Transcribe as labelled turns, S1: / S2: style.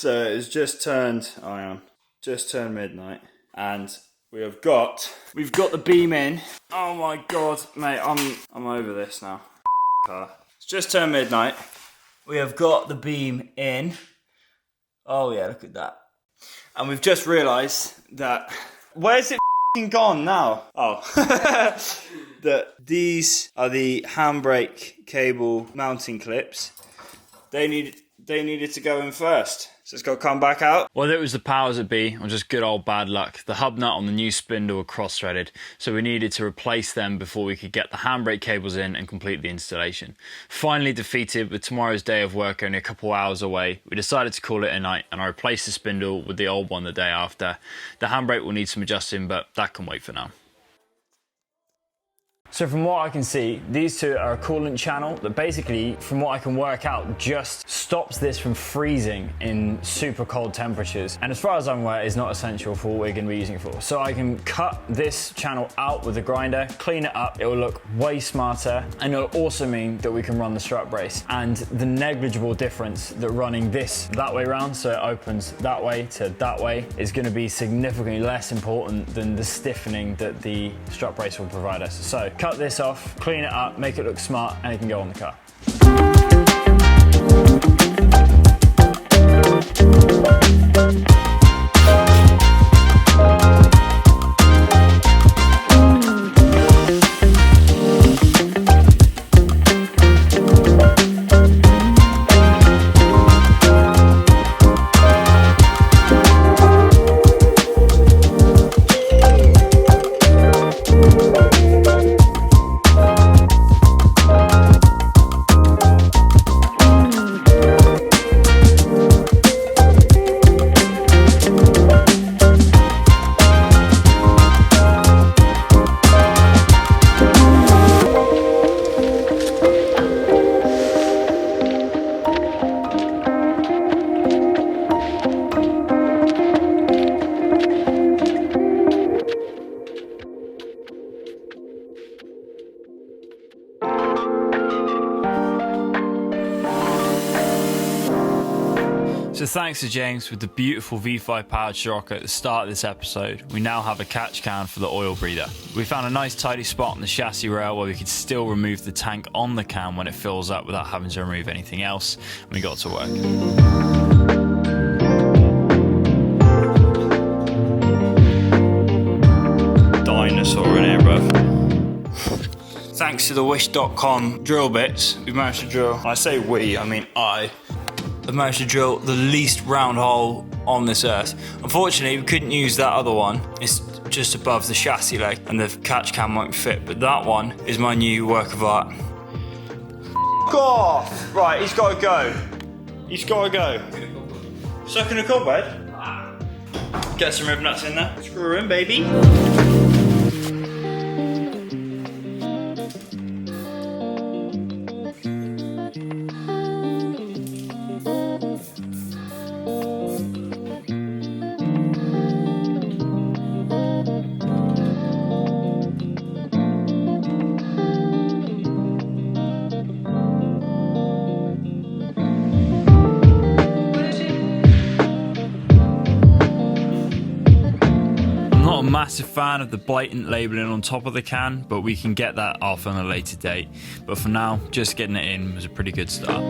S1: So it's just turned midnight, and we've got the beam in. Oh my god, mate, I'm over this now. It's just turned midnight. We have got the beam in. Oh yeah, look at that. And we've just realised that where's it gone now? Oh, that these are the handbrake cable mounting clips. They needed to go in first. So it's got to come back out.
S2: Whether it was the powers that be or just good old bad luck, the hub nut on the new spindle were cross-threaded, so we needed to replace them before we could get the handbrake cables in and complete the installation. Finally defeated, with tomorrow's day of work only a couple hours away, we decided to call it a night, and I replaced the spindle with the old one the day after. The handbrake will need some adjusting, but that can wait for now. So from what I can see, these two are a coolant channel that basically, from what I can work out, just stops this from freezing in super cold temperatures. And as far as I'm aware, is not essential for what we're going to be using it for. So I can cut this channel out with the grinder, clean it up, it will look way smarter, and it'll also mean that we can run the strut brace. And the negligible difference that running this that way around, so it opens that way to that way, is going to be significantly less important than the stiffening that the strut brace will provide us. So cut this off, clean it up, make it look smart, and it can go on the car. So thanks to James with the beautiful V5 powered Scirocco at the start of this episode, we now have a catch can for the oil breather. We found a nice tidy spot on the chassis rail where we could still remove the tank on the can when it fills up without having to remove anything else, and we got to work. Dinosaur in here, bruv. Thanks to the wish.com drill bits, we've managed to drill, when I say we, I mean I,
S1: have managed to drill the least round hole on this earth. Unfortunately, we couldn't use that other one. It's just above the chassis leg and the catch cam won't fit, but that one is my new work of art. F*** off! Right, he's got to go. He's got to go. Stuck in a cobweb? Get some rib nuts in there. Screw her in, baby.
S2: Massive fan of the blatant labelling on top of the can, but we can get that off on a later date. But for now, just getting it in was a pretty good start.